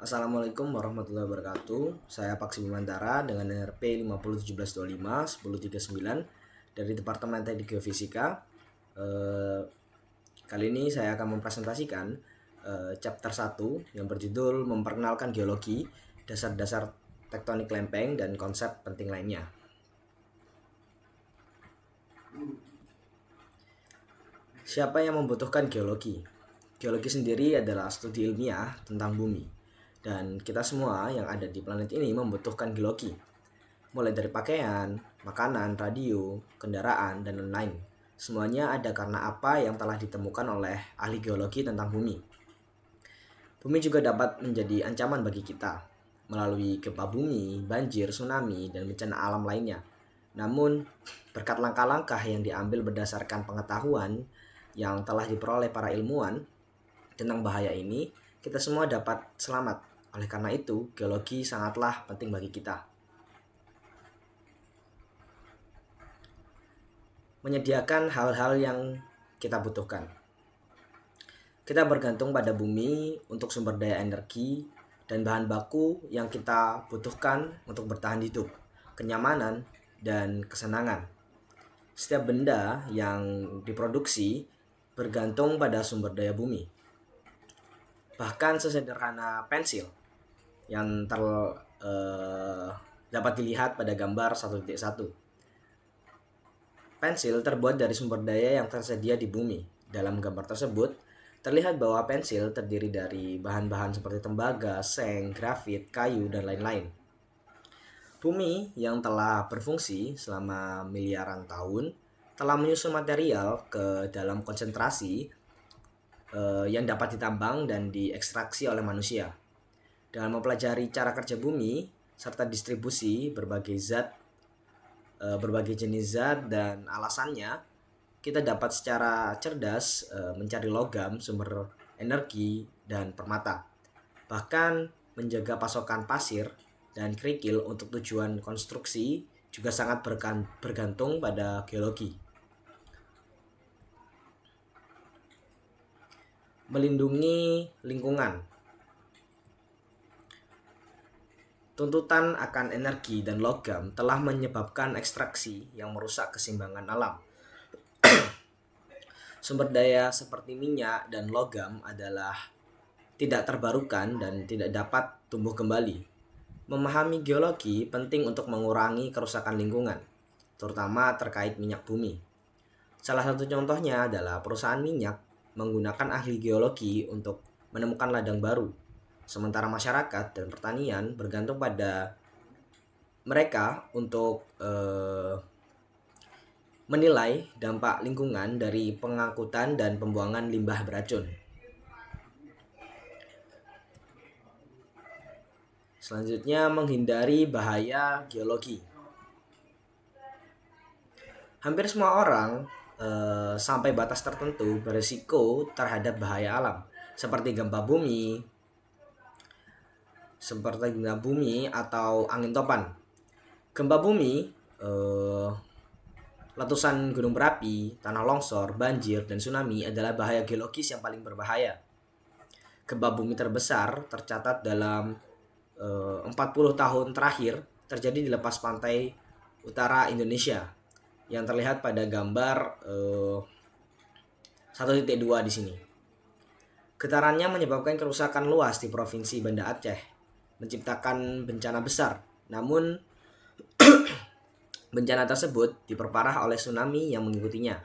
Assalamualaikum warahmatullahi wabarakatuh. Saya Paksi Bimantara dengan NRP 501725 1039 dari Departemen Teknik Geofisika. Kali ini saya akan mempresentasikan chapter 1 yang berjudul Memperkenalkan Geologi, Dasar-dasar Tektonik Lempeng dan Konsep Penting Lainnya. Siapa yang membutuhkan geologi? Geologi sendiri adalah studi ilmiah tentang bumi. Dan kita semua yang ada di planet ini membutuhkan geologi. Mulai dari pakaian, makanan, radio, kendaraan, dan lain-lain. Semuanya ada karena apa yang telah ditemukan oleh ahli geologi tentang bumi. Bumi juga dapat menjadi ancaman bagi kita melalui gempa bumi, banjir, tsunami, dan bencana alam lainnya. Namun, berkat langkah-langkah yang diambil berdasarkan pengetahuan yang telah diperoleh para ilmuwan tentang bahaya ini, kita semua dapat selamat. Oleh karena itu, geologi sangatlah penting bagi kita. Menyediakan hal-hal yang kita butuhkan. Kita bergantung pada bumi untuk sumber daya energi dan bahan baku yang kita butuhkan untuk bertahan hidup, kenyamanan, dan kesenangan. Setiap benda yang diproduksi bergantung pada sumber daya bumi. Bahkan sesederhana pensil yang dapat dilihat pada gambar 1.1. Pensil terbuat dari sumber daya yang tersedia di bumi. Dalam gambar tersebut, terlihat bahwa pensil terdiri dari bahan-bahan seperti tembaga, seng, grafit, kayu, dan lain-lain. Bumi yang telah berfungsi selama miliaran tahun telah menyusun material ke dalam konsentrasi yang dapat ditambang dan diekstraksi oleh manusia. Dalam mempelajari cara kerja bumi serta distribusi berbagai jenis zat dan alasannya, kita dapat secara cerdas mencari logam, sumber energi, dan permata. Bahkan menjaga pasokan pasir dan kerikil untuk tujuan konstruksi juga sangat bergantung pada geologi. Melindungi lingkungan. Tuntutan akan energi dan logam telah menyebabkan ekstraksi yang merusak keseimbangan alam. Sumber daya seperti minyak dan logam adalah tidak terbarukan dan tidak dapat tumbuh kembali. Memahami geologi penting untuk mengurangi kerusakan lingkungan, terutama terkait minyak bumi. Salah satu contohnya adalah perusahaan minyak menggunakan ahli geologi untuk menemukan ladang baru. Sementara masyarakat dan pertanian bergantung pada mereka untuk menilai dampak lingkungan dari pengangkutan dan pembuangan limbah beracun. Selanjutnya, menghindari bahaya geologi. Hampir semua orang sampai batas tertentu berisiko terhadap bahaya alam, seperti gempa bumi atau angin topan. Gempa bumi, letusan gunung berapi, tanah longsor, banjir, dan tsunami adalah bahaya geologis yang paling berbahaya. Gempa bumi terbesar tercatat dalam 40 tahun terakhir terjadi di lepas pantai utara Indonesia yang terlihat pada gambar 1.2 di sini. Getarannya menyebabkan kerusakan luas di Provinsi Banda Aceh, menciptakan bencana besar. Namun bencana tersebut diperparah oleh tsunami yang mengikutinya.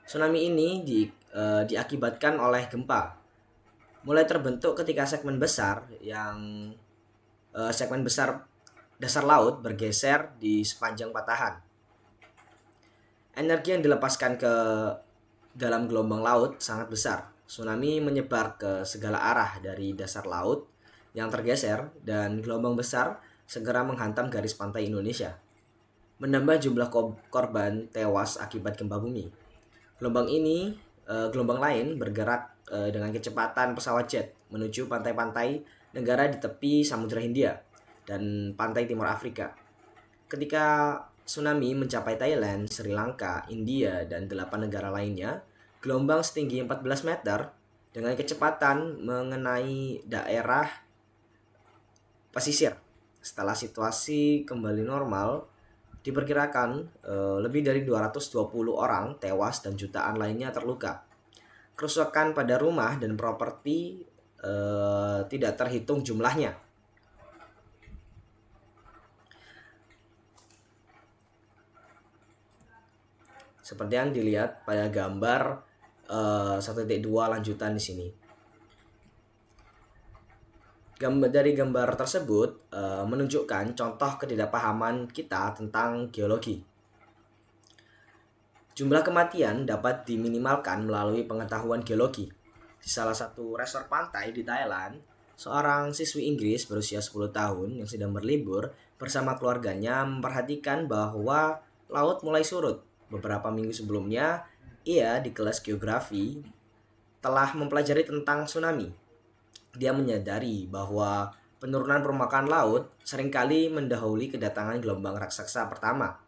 Tsunami ini diakibatkan oleh gempa. Mulai terbentuk ketika segmen besar dasar laut bergeser di sepanjang patahan. Energi yang dilepaskan ke dalam gelombang laut sangat besar. Tsunami menyebar ke segala arah dari dasar laut yang tergeser, dan gelombang besar segera menghantam garis pantai Indonesia, menambah jumlah korban tewas akibat gempa bumi. Gelombang lain bergerak dengan kecepatan pesawat jet menuju pantai-pantai negara di tepi Samudra Hindia dan pantai Timur Afrika. Ketika tsunami mencapai Thailand, Sri Lanka, India, dan 8 negara lainnya, gelombang setinggi 14 meter dengan kecepatan mengenai daerah pesisir. Setelah situasi kembali normal, diperkirakan lebih dari 220 orang tewas dan jutaan lainnya terluka. Kerusakan pada rumah dan properti tidak terhitung jumlahnya. Seperti yang dilihat pada gambar 1.2 lanjutan di sini. Dari gambar tersebut menunjukkan contoh ketidakpahaman kita tentang geologi. Jumlah kematian dapat diminimalkan melalui pengetahuan geologi. Di salah satu resort pantai di Thailand, seorang siswi Inggris berusia 10 tahun yang sedang berlibur bersama keluarganya memperhatikan bahwa laut mulai surut. Beberapa minggu sebelumnya, ia di kelas geografi telah mempelajari tentang tsunami. Dia menyadari bahwa penurunan permukaan laut seringkali mendahului kedatangan gelombang raksasa pertama.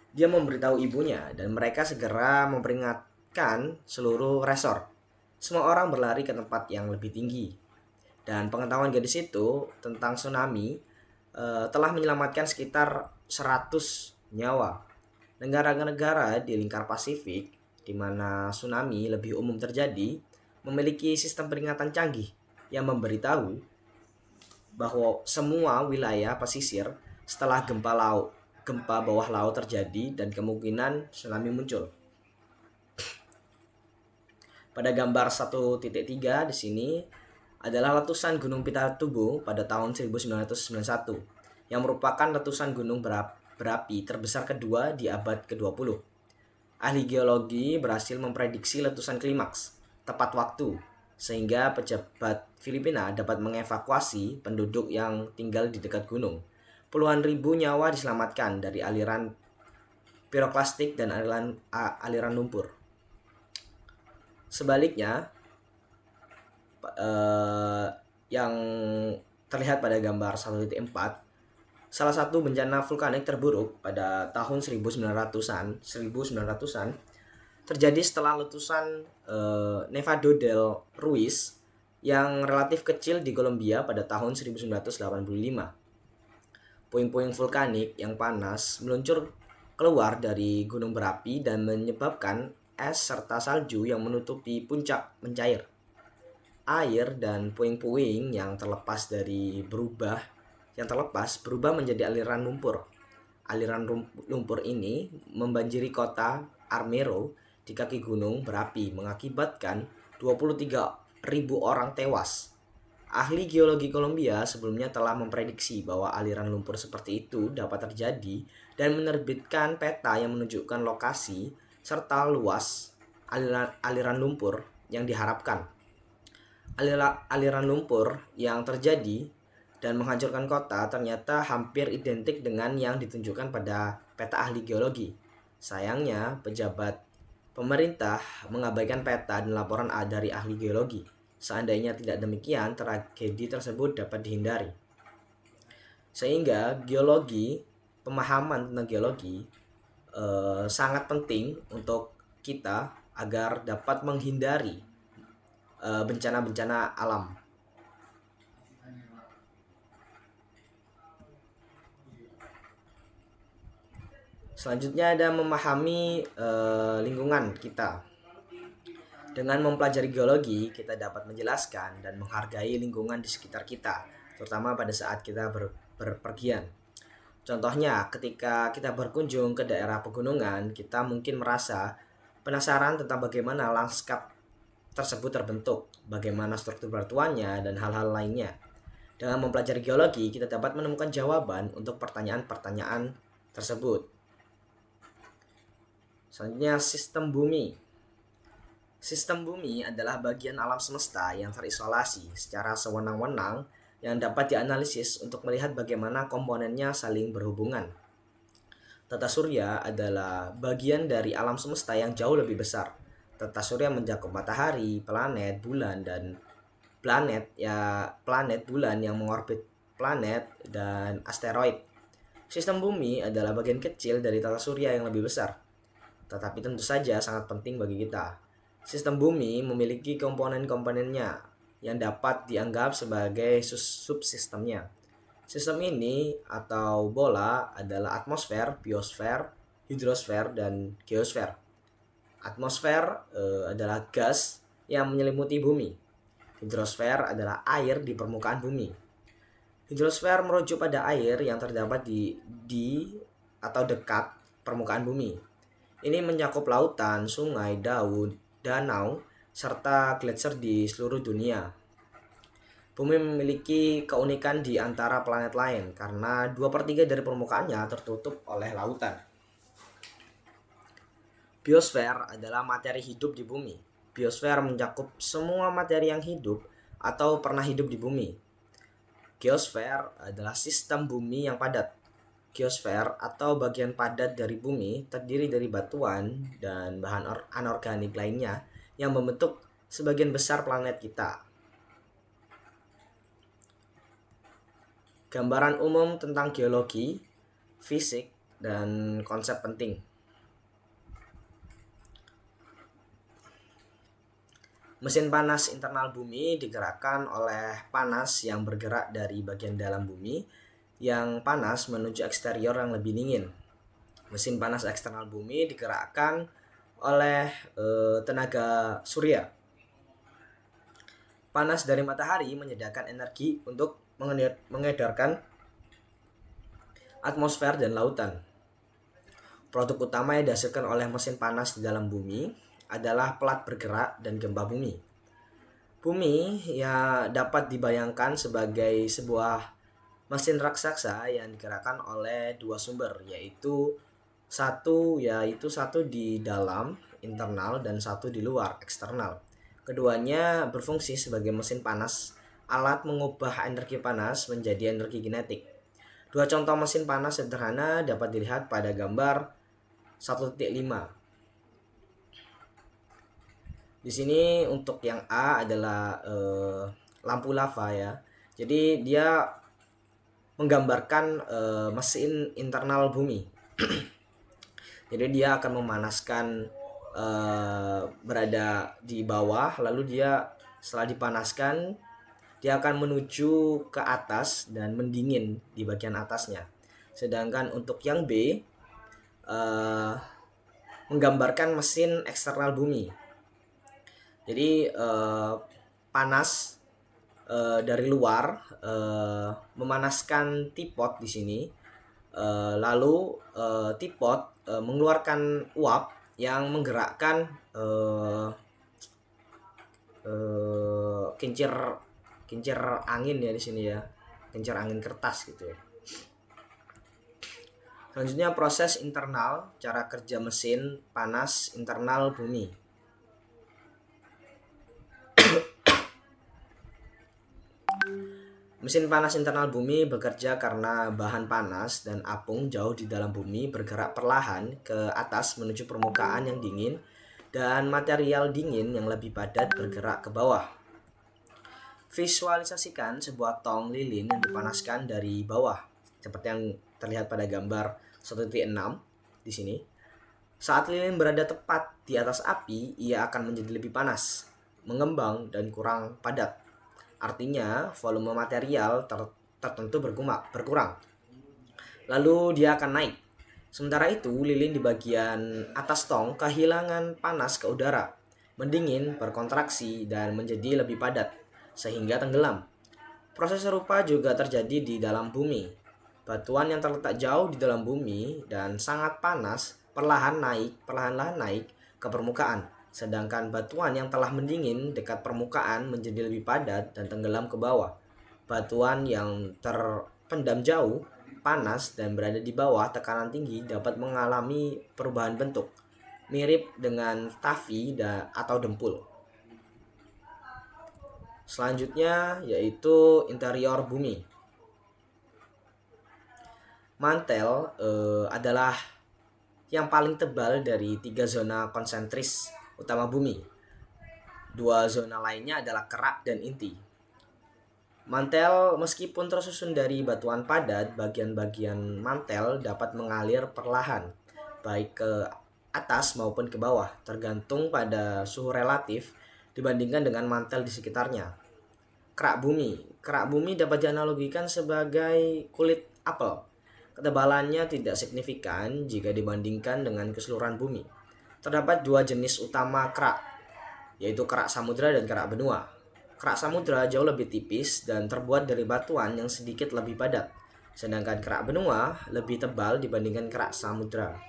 Dia memberitahu ibunya dan mereka segera memperingatkan seluruh resort. Semua orang berlari ke tempat yang lebih tinggi. Dan pengetahuan gadis itu tentang tsunami telah menyelamatkan sekitar 100 nyawa. Negara-negara di lingkar Pasifik, di mana tsunami lebih umum terjadi, memiliki sistem peringatan canggih yang memberitahu bahwa semua wilayah pesisir setelah gempa bawah laut terjadi dan kemungkinan tsunami muncul. Pada gambar 1.3 di sini adalah letusan Gunung Pinatubo pada tahun 1991 yang merupakan letusan gunung berapi terbesar kedua di abad ke-20. Ahli geologi berhasil memprediksi letusan klimaks tepat waktu sehingga pejabat Filipina dapat mengevakuasi penduduk yang tinggal di dekat gunung. Puluhan ribu nyawa diselamatkan dari aliran piroklastik dan aliran lumpur. Sebaliknya, yang terlihat pada gambar 1.4, salah satu bencana vulkanik terburuk pada tahun 1900-an terjadi setelah letusan Nevado del Ruiz yang relatif kecil di Kolombia pada tahun 1985. Puing-puing vulkanik yang panas meluncur keluar dari gunung berapi dan menyebabkan es serta salju yang menutupi puncak mencair. Air dan puing-puing yang terlepas berubah menjadi aliran lumpur. Aliran lumpur ini membanjiri kota Armero di kaki gunung berapi mengakibatkan 23.000 orang tewas. Ahli geologi Kolombia sebelumnya telah memprediksi bahwa aliran lumpur seperti itu dapat terjadi dan menerbitkan peta yang menunjukkan lokasi serta luas aliran lumpur yang diharapkan. Aliran lumpur yang terjadi dan menghancurkan kota ternyata hampir identik dengan yang ditunjukkan pada peta ahli geologi. Sayangnya, pejabat pemerintah mengabaikan peta dan laporan dari ahli geologi. Seandainya tidak demikian, tragedi tersebut dapat dihindari. Sehingga pemahaman tentang geologi sangat penting untuk kita agar dapat menghindari bencana-bencana alam. Selanjutnya ada memahami lingkungan kita. Dengan mempelajari geologi, kita dapat menjelaskan dan menghargai lingkungan di sekitar kita, terutama pada saat kita berpergian. Contohnya, ketika kita berkunjung ke daerah pegunungan, kita mungkin merasa penasaran tentang bagaimana lanskap tersebut terbentuk, bagaimana struktur batuannya, dan hal-hal lainnya. Dengan mempelajari geologi, kita dapat menemukan jawaban untuk pertanyaan-pertanyaan tersebut. Selanjutnya, sistem bumi. Sistem bumi adalah bagian alam semesta yang terisolasi secara sewenang-wenang yang dapat dianalisis untuk melihat bagaimana komponennya saling berhubungan. Tata surya adalah bagian dari alam semesta yang jauh lebih besar. Tata surya mencakup matahari, planet, bulan, dan planet bulan yang mengorbit planet dan asteroid. Sistem bumi adalah bagian kecil dari tata surya yang lebih besar, tetapi tentu saja sangat penting bagi kita. Sistem bumi memiliki komponen-komponennya yang dapat dianggap sebagai subsistemnya. Sistem ini atau bola adalah atmosfer, biosfer, hidrosfer, dan geosfer. Atmosfer adalah gas yang menyelimuti bumi. Hidrosfer adalah air di permukaan bumi. Hidrosfer merujuk pada air yang terdapat di atau dekat permukaan bumi. Ini mencakup lautan, sungai, danau, serta gletser di seluruh dunia. Bumi memiliki keunikan di antara planet lain karena 2/3 dari permukaannya tertutup oleh lautan. Biosfer adalah materi hidup di bumi. Biosfer mencakup semua materi yang hidup atau pernah hidup di bumi. Geosfer adalah sistem bumi yang padat. Geosfer atau bagian padat dari bumi terdiri dari batuan dan bahan anorganik lainnya yang membentuk sebagian besar planet kita. Gambaran umum tentang geologi, fisik, dan konsep penting. Mesin panas internal bumi digerakkan oleh panas yang bergerak dari bagian dalam bumi yang panas menuju eksterior yang lebih dingin. Mesin panas eksternal bumi digerakkan oleh tenaga surya. Panas dari matahari menyediakan energi untuk mengedarkan atmosfer dan lautan. Produk utama yang dihasilkan oleh mesin panas di dalam bumi adalah pelat bergerak dan gempa bumi. Bumi ya dapat dibayangkan sebagai sebuah mesin raksasa yang digerakkan oleh dua sumber, yaitu satu di dalam internal dan satu di luar eksternal. Keduanya berfungsi sebagai mesin panas. Alat mengubah energi panas menjadi energi kinetik. Dua contoh mesin panas sederhana dapat dilihat pada gambar 1.5. Di sini untuk yang A adalah lampu lava ya. Jadi dia menggambarkan mesin internal bumi. Jadi dia akan memanaskan berada di bawah, lalu dia setelah dipanaskan dia akan menuju ke atas dan mendingin di bagian atasnya. Sedangkan untuk yang B menggambarkan mesin eksternal bumi. Jadi panas dari luar memanaskan teapot di sini. Lalu teapot mengeluarkan uap yang menggerakkan kincir angin ya di sini ya, kincir angin kertas gitu ya. Selanjutnya proses internal, cara kerja mesin panas internal bumi. Mesin panas internal bumi bekerja karena bahan panas dan apung jauh di dalam bumi bergerak perlahan ke atas menuju permukaan yang dingin dan material dingin yang lebih padat bergerak ke bawah. Visualisasikan sebuah tong lilin yang dipanaskan dari bawah, seperti yang terlihat pada gambar 1.6 di sini. Saat lilin berada tepat di atas api, ia akan menjadi lebih panas, mengembang, dan kurang padat. Artinya, volume material tertentu berkurang. Lalu dia akan naik. Sementara itu, lilin di bagian atas tong kehilangan panas ke udara, mendingin, berkontraksi, dan menjadi lebih padat, sehingga tenggelam. Proses serupa juga terjadi di dalam bumi. Batuan yang terletak jauh di dalam bumi dan sangat panas perlahan-lahan naik ke permukaan. Sedangkan batuan yang telah mendingin dekat permukaan menjadi lebih padat dan tenggelam ke bawah. Batuan yang terpendam jauh, panas, dan berada di bawah tekanan tinggi dapat mengalami perubahan bentuk, mirip dengan tafi atau dempul. Selanjutnya yaitu interior bumi. Mantel adalah yang paling tebal dari 3 zona konsentris utama bumi. 2 zona lainnya adalah kerak dan inti. Mantel meskipun tersusun dari batuan padat, bagian-bagian mantel dapat mengalir perlahan, baik ke atas maupun ke bawah, tergantung pada suhu relatif dibandingkan dengan mantel di sekitarnya. Kerak bumi. Kerak bumi dapat dianalogikan sebagai kulit apel. Ketebalannya tidak signifikan jika dibandingkan dengan keseluruhan bumi. Terdapat dua jenis utama kerak, yaitu kerak samudra dan kerak benua. Kerak samudra jauh lebih tipis dan terbuat dari batuan yang sedikit lebih padat, sedangkan kerak benua lebih tebal dibandingkan kerak samudra.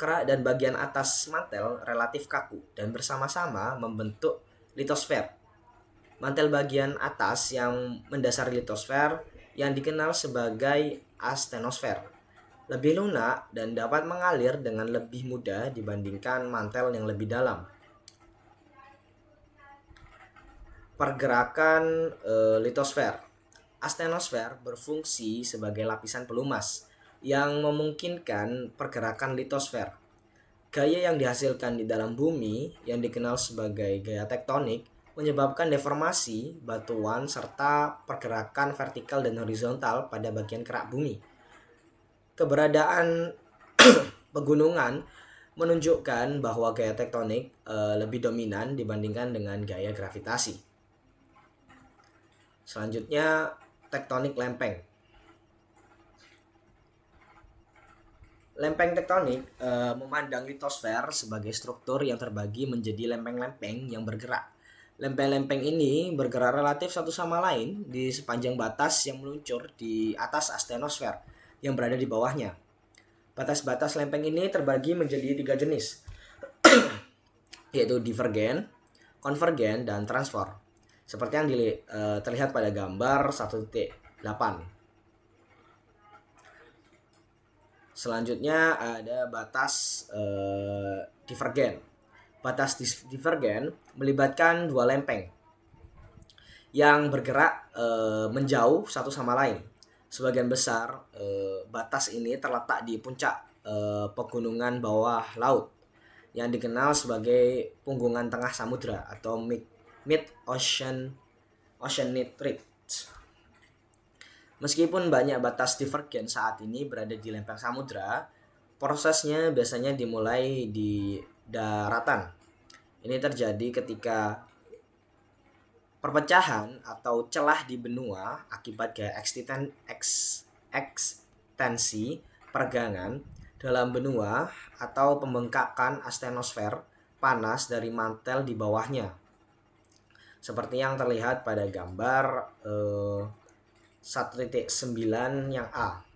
Kerak dan bagian atas mantel relatif kaku dan bersama-sama membentuk litosfer. Mantel bagian atas yang mendasari litosfer yang dikenal sebagai astenosfer lebih lunak dan dapat mengalir dengan lebih mudah dibandingkan mantel yang lebih dalam. Pergerakan litosfer. Astenosfer berfungsi sebagai lapisan pelumas yang memungkinkan pergerakan litosfer. Gaya yang dihasilkan di dalam bumi yang dikenal sebagai gaya tektonik menyebabkan deformasi batuan serta pergerakan vertikal dan horizontal pada bagian kerak bumi. Keberadaan pegunungan menunjukkan bahwa gaya tektonik lebih dominan dibandingkan dengan gaya gravitasi. Selanjutnya, tektonik lempeng. Lempeng tektonik memandang litosfer sebagai struktur yang terbagi menjadi lempeng-lempeng yang bergerak. Lempeng-lempeng ini bergerak relatif satu sama lain di sepanjang batas yang meluncur di atas astenosfer yang berada di bawahnya. Batas-batas lempeng ini terbagi menjadi 3 jenis, yaitu divergen, konvergen, dan transfer. Seperti yang terlihat pada gambar 1.8. Selanjutnya ada batas divergen. Batas divergen melibatkan dua lempeng yang bergerak menjauh satu sama lain. Sebagian besar batas ini terletak di puncak pegunungan bawah laut yang dikenal sebagai punggungan tengah samudra atau mid oceanic ridge. Meskipun banyak batas divergen saat ini berada di lempeng samudra, prosesnya biasanya dimulai di daratan. Ini terjadi ketika perpecahan atau celah di benua akibat gaya ekstensi pergangan dalam benua atau pembengkakan astenosfer panas dari mantel di bawahnya. Seperti yang terlihat pada gambar 1.9 yang A.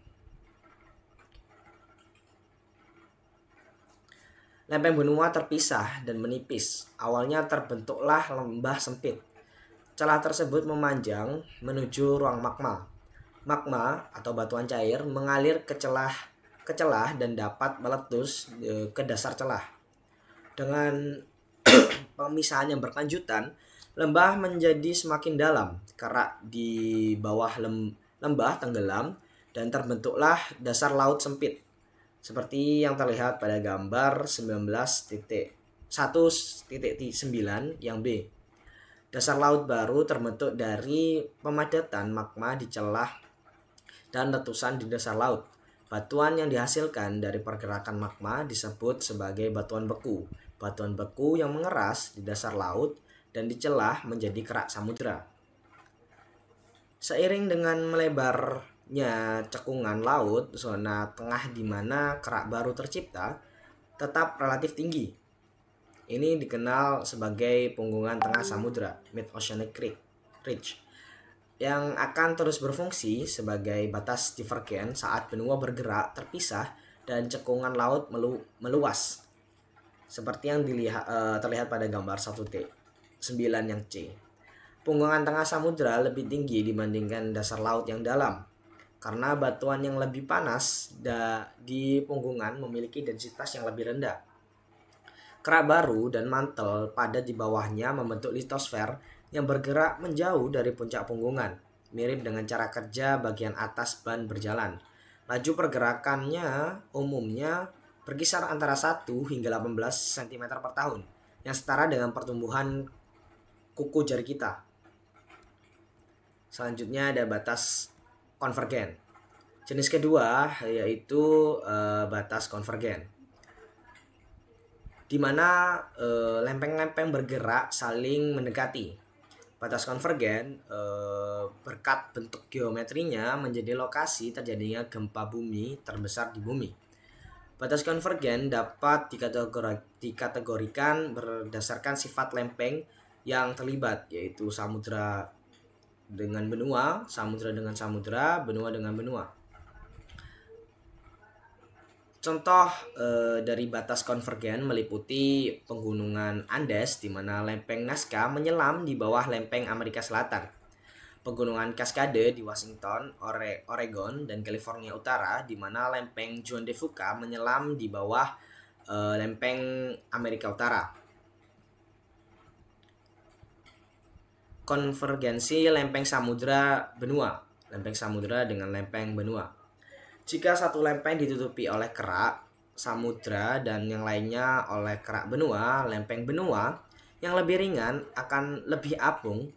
Lempeng benua terpisah dan menipis. Awalnya terbentuklah lembah sempit. Celah tersebut memanjang menuju ruang magma. Magma atau batuan cair mengalir ke celah dan dapat meletus ke dasar celah. Dengan pemisahan yang berkelanjutan, lembah menjadi semakin dalam. Kerak di bawah lembah tenggelam dan terbentuklah dasar laut sempit. Seperti yang terlihat pada gambar 19.1.9 yang B. Dasar laut baru terbentuk dari pemadatan magma di celah dan letusan di dasar laut. Batuan yang dihasilkan dari pergerakan magma disebut sebagai batuan beku. Batuan beku yang mengeras di dasar laut dan di celah menjadi kerak samudra. Seiring dengan melebarnya cekungan laut, zona tengah di mana kerak baru tercipta tetap relatif tinggi. Ini dikenal sebagai punggungan tengah samudra, mid oceanic ridge, yang akan terus berfungsi sebagai batas divergen saat benua bergerak terpisah dan cekungan laut meluas. Seperti yang terlihat pada gambar 1.9 yang C. Punggungan tengah samudra lebih tinggi dibandingkan dasar laut yang dalam, karena batuan yang lebih panas di punggungan memiliki densitas yang lebih rendah. Kerak baru dan mantel padat di bawahnya membentuk litosfer yang bergerak menjauh dari puncak punggungan, mirip dengan cara kerja bagian atas ban berjalan. Laju pergerakannya umumnya berkisar antara 1 hingga 18 cm per tahun, yang setara dengan pertumbuhan kuku jari kita. Selanjutnya ada batas konvergen. Jenis kedua yaitu batas konvergen, di mana lempeng-lempeng bergerak saling mendekati. Batas konvergen berkat bentuk geometrinya menjadi lokasi terjadinya gempa bumi terbesar di bumi. Batas konvergen dapat dikategorikan berdasarkan sifat lempeng yang terlibat, yaitu samudra dengan benua, samudra dengan samudra, benua dengan benua. Contoh dari batas konvergen meliputi pegunungan Andes di mana lempeng Nazca menyelam di bawah lempeng Amerika Selatan. Pegunungan Cascade di Washington, Oregon, dan California Utara di mana lempeng Juan de Fuca menyelam di bawah lempeng Amerika Utara. Konvergensi lempeng samudra benua, lempeng samudra dengan lempeng benua. Jika satu lempeng ditutupi oleh kerak samudra dan yang lainnya oleh kerak benua, lempeng benua yang lebih ringan akan lebih apung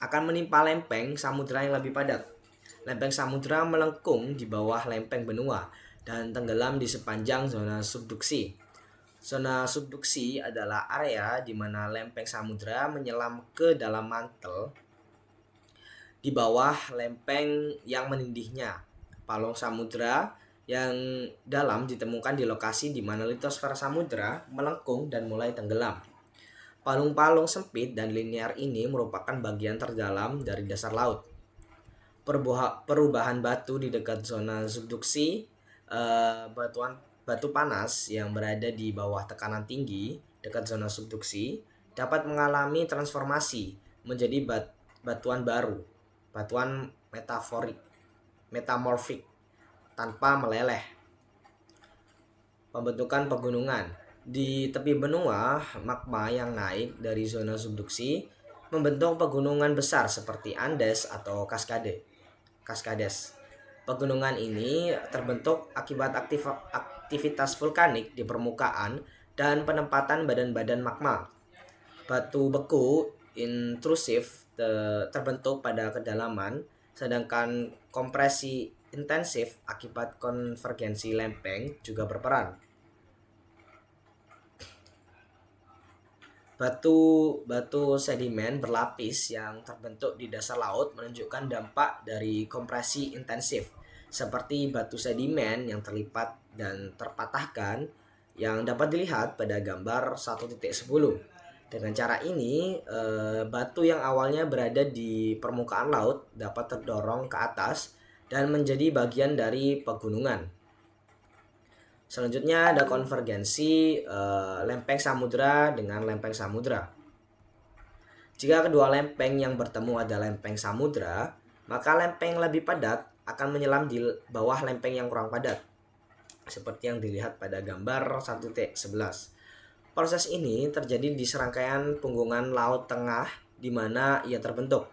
akan menimpa lempeng samudra yang lebih padat. Lempeng samudra melengkung di bawah lempeng benua dan tenggelam di sepanjang zona subduksi. Zona subduksi adalah area di mana lempeng samudra menyelam ke dalam mantel di bawah lempeng yang menindihnya. Palung samudra yang dalam ditemukan di lokasi di mana litosfer samudra melengkung dan mulai tenggelam. Palung-palung sempit dan linear ini merupakan bagian terdalam dari dasar laut. Perubahan batu di dekat zona subduksi, batu panas yang berada di bawah tekanan tinggi dekat zona subduksi dapat mengalami transformasi menjadi batuan baru, batuan metamorfik tanpa meleleh. Pembentukan pegunungan di tepi benua, magma yang naik dari zona subduksi membentuk pegunungan besar seperti Andes atau Cascades. Pegunungan ini terbentuk akibat aktivitas vulkanik di permukaan dan penempatan badan-badan magma. Batu beku intrusif terbentuk pada kedalaman, sedangkan kompresi intensif akibat konvergensi lempeng juga berperan. Batu sedimen berlapis yang terbentuk di dasar laut menunjukkan dampak dari kompresi intensif, seperti batu sedimen yang terlipat dan terpatahkan yang dapat dilihat pada gambar 1.10. Dengan cara ini, batu yang awalnya berada di permukaan laut dapat terdorong ke atas dan menjadi bagian dari pegunungan. Selanjutnya ada konvergensi lempeng samudra dengan lempeng samudra. Jika kedua lempeng yang bertemu adalah lempeng samudra, maka lempeng lebih padat akan menyelam di bawah lempeng yang kurang padat, seperti yang dilihat pada gambar 1.11. Proses ini terjadi di serangkaian punggungan laut tengah di mana ia terbentuk.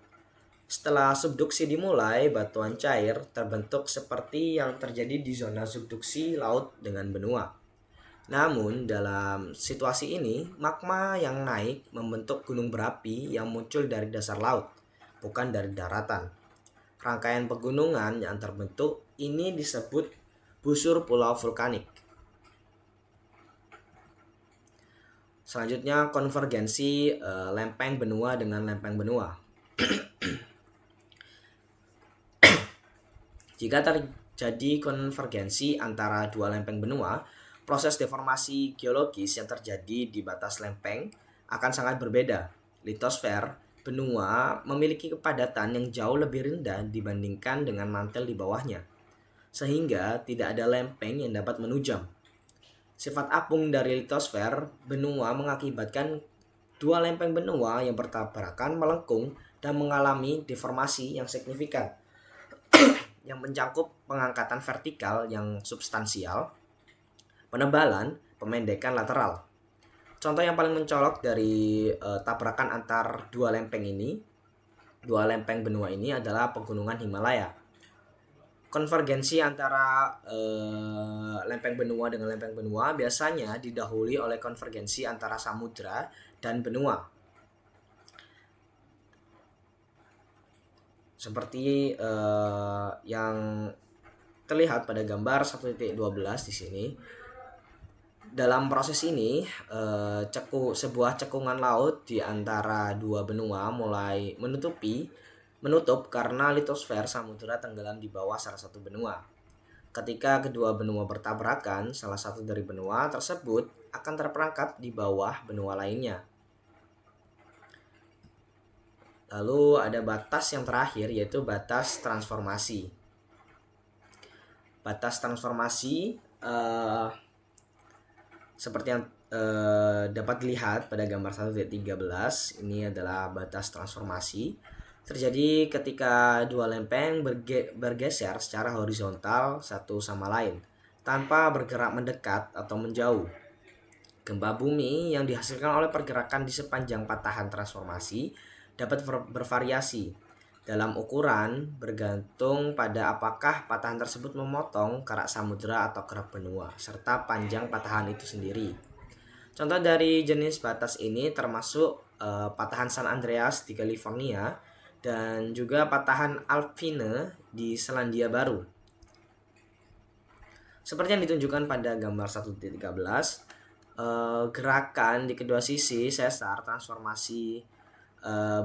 Setelah subduksi dimulai, batuan cair terbentuk seperti yang terjadi di zona subduksi laut dengan benua. Namun, dalam situasi ini, magma yang naik membentuk gunung berapi yang muncul dari dasar laut, bukan dari daratan. Rangkaian pegunungan yang terbentuk ini disebut busur pulau vulkanik. Selanjutnya, konvergensi lempeng benua dengan lempeng benua. Jika terjadi konvergensi antara dua lempeng benua, proses deformasi geologis yang terjadi di batas lempeng akan sangat berbeda. Litosfer benua memiliki kepadatan yang jauh lebih rendah dibandingkan dengan mantel di bawahnya, sehingga tidak ada lempeng yang dapat menujam. Sifat apung dari litosfer benua mengakibatkan dua lempeng benua yang bertabrakan melengkung dan mengalami deformasi yang signifikan yang mencakup pengangkatan vertikal yang substansial, penebalan, pemendekan lateral. Contoh yang paling mencolok dari tabrakan antar dua lempeng benua ini adalah pegunungan Himalaya. Konvergensi antara lempeng benua dengan lempeng benua biasanya didahului oleh konvergensi antara samudra dan benua. Seperti yang terlihat pada gambar 1.12 di sini. Dalam proses ini, sebuah cekungan laut di antara dua benua mulai menutup karena litosfer samudera tenggelam di bawah salah satu benua. Ketika kedua benua bertabrakan, salah satu dari benua tersebut akan terperangkap di bawah benua lainnya. Lalu ada batas yang terakhir, yaitu batas transformasi. Batas transformasi seperti yang dapat dilihat pada gambar 1.13, ini adalah batas transformasi. Terjadi ketika dua lempeng bergeser secara horizontal satu sama lain tanpa bergerak mendekat atau menjauh. Gempa bumi yang dihasilkan oleh pergerakan di sepanjang patahan transformasi dapat bervariasi dalam ukuran bergantung pada apakah patahan tersebut memotong kerak samudra atau kerak benua, serta panjang patahan itu sendiri. Contoh dari jenis batas ini termasuk patahan San Andreas di California dan juga patahan Alpine di Selandia Baru. Seperti yang ditunjukkan pada gambar 1.13, gerakan di kedua sisi sesar transformasi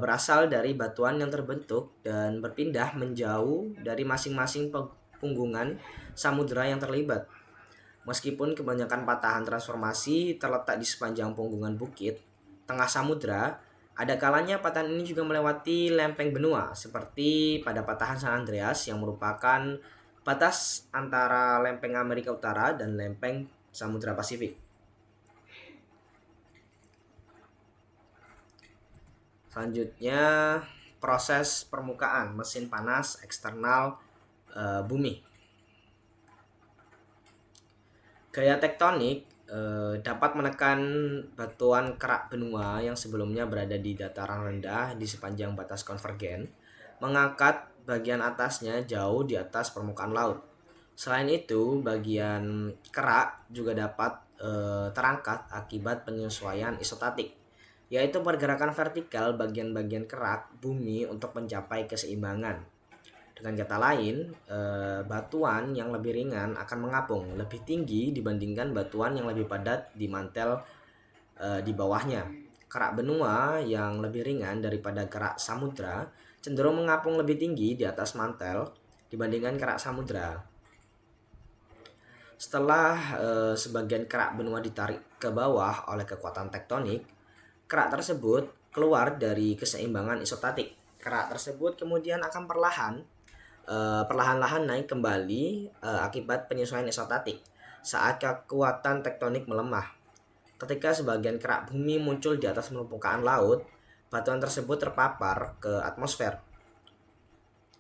berasal dari batuan yang terbentuk dan berpindah menjauh dari masing-masing punggungan samudera yang terlibat. Meskipun kebanyakan patahan transformasi terletak di sepanjang punggungan bukit tengah samudera, ada kalanya patahan ini juga melewati lempeng benua, seperti pada patahan San Andreas yang merupakan batas antara lempeng Amerika Utara dan lempeng Samudra Pasifik. Selanjutnya, proses permukaan mesin panas eksternal bumi. Gaya tektonik dapat menekan batuan kerak benua yang sebelumnya berada di dataran rendah di sepanjang batas konvergen, mengangkat bagian atasnya jauh di atas permukaan laut. Selain itu, bagian kerak juga dapat terangkat akibat penyesuaian isostatik, yaitu pergerakan vertikal bagian-bagian kerak bumi untuk mencapai keseimbangan. Dengan kata lain, batuan yang lebih ringan akan mengapung lebih tinggi dibandingkan batuan yang lebih padat di mantel di bawahnya. Kerak benua yang lebih ringan daripada kerak samudra cenderung mengapung lebih tinggi di atas mantel dibandingkan kerak samudra. Setelah sebagian kerak benua ditarik ke bawah oleh kekuatan tektonik, kerak tersebut keluar dari keseimbangan isostatik. Kerak tersebut kemudian akan perlahan-lahan naik kembali akibat penyesuaian isostatik saat kekuatan tektonik melemah. Ketika sebagian kerak bumi muncul di atas permukaan laut, batuan tersebut terpapar ke atmosfer.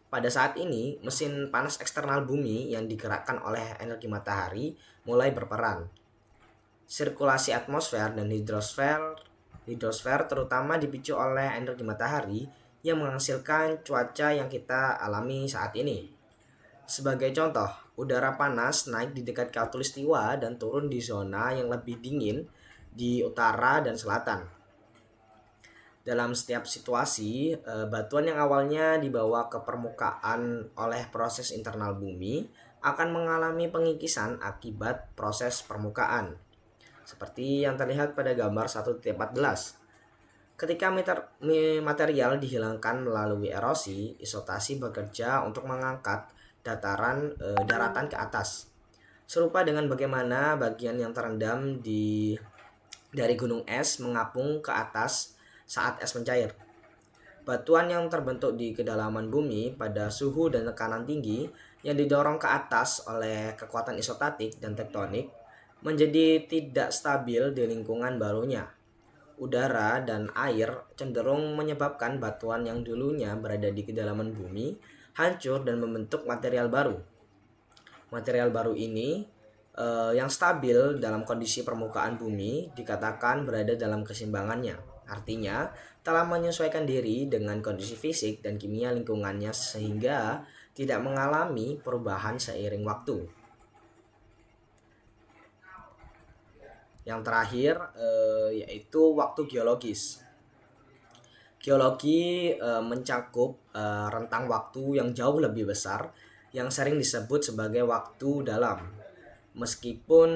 Pada saat ini, mesin panas eksternal bumi yang digerakkan oleh energi matahari mulai berperan. Sirkulasi atmosfer dan hidrosfer terutama dipicu oleh energi matahari yang menghasilkan cuaca yang kita alami saat ini. Sebagai contoh, udara panas naik di dekat khatulistiwa dan turun di zona yang lebih dingin di utara dan selatan. Dalam setiap situasi, batuan yang awalnya dibawa ke permukaan oleh proses internal bumi akan mengalami pengikisan akibat proses permukaan. Seperti yang terlihat pada gambar 1.14. Ketika material dihilangkan melalui erosi, isotasi bekerja untuk mengangkat daratan ke atas. Serupa dengan bagaimana bagian yang terendam dari gunung es mengapung ke atas saat es mencair. Batuan yang terbentuk di kedalaman bumi pada suhu dan tekanan tinggi yang didorong ke atas oleh kekuatan isostatik dan tektonik menjadi tidak stabil di lingkungan barunya. Udara dan air cenderung menyebabkan batuan yang dulunya berada di kedalaman bumi hancur dan membentuk material baru. Material baru ini yang stabil dalam kondisi permukaan bumi dikatakan berada dalam keseimbangannya. Artinya, telah menyesuaikan diri dengan kondisi fisik dan kimia lingkungannya sehingga tidak mengalami perubahan seiring waktu. Yang terakhir yaitu waktu geologis. Geologi mencakup rentang waktu yang jauh lebih besar yang sering disebut sebagai waktu dalam. Meskipun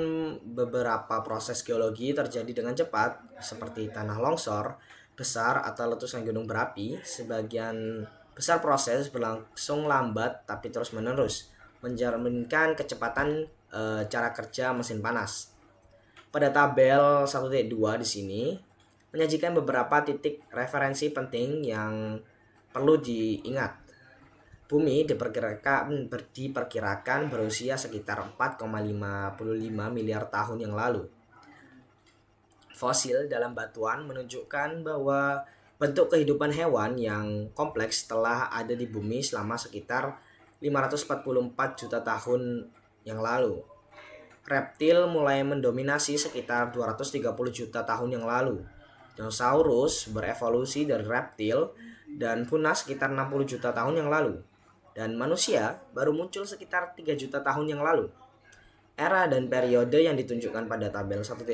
beberapa proses geologi terjadi dengan cepat, seperti tanah longsor besar atau letusan gunung berapi, sebagian besar proses berlangsung lambat tapi terus-menerus, mencerminkan kecepatan cara kerja mesin panas. Pada tabel 1.2 di sini menyajikan beberapa titik referensi penting yang perlu diingat. Bumi diperkirakan berusia sekitar 4,55 miliar tahun yang lalu. Fosil dalam batuan menunjukkan bahwa bentuk kehidupan hewan yang kompleks telah ada di bumi selama sekitar 544 juta tahun yang lalu. Reptil mulai mendominasi sekitar 230 juta tahun yang lalu. Dinosaurus berevolusi dari reptil dan punah sekitar 60 juta tahun yang lalu. Dan manusia baru muncul sekitar 3 juta tahun yang lalu. Era dan periode yang ditunjukkan pada tabel 1.2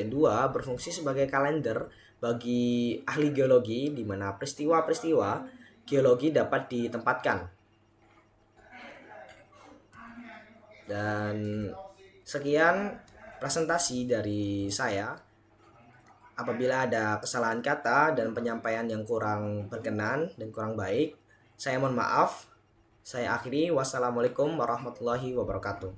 berfungsi sebagai kalender bagi ahli geologi di mana peristiwa-peristiwa geologi dapat ditempatkan. Dan sekian presentasi dari saya. Apabila ada kesalahan kata dan penyampaian yang kurang berkenan dan kurang baik, saya mohon maaf. Saya akhiri. Wassalamualaikum warahmatullahi wabarakatuh.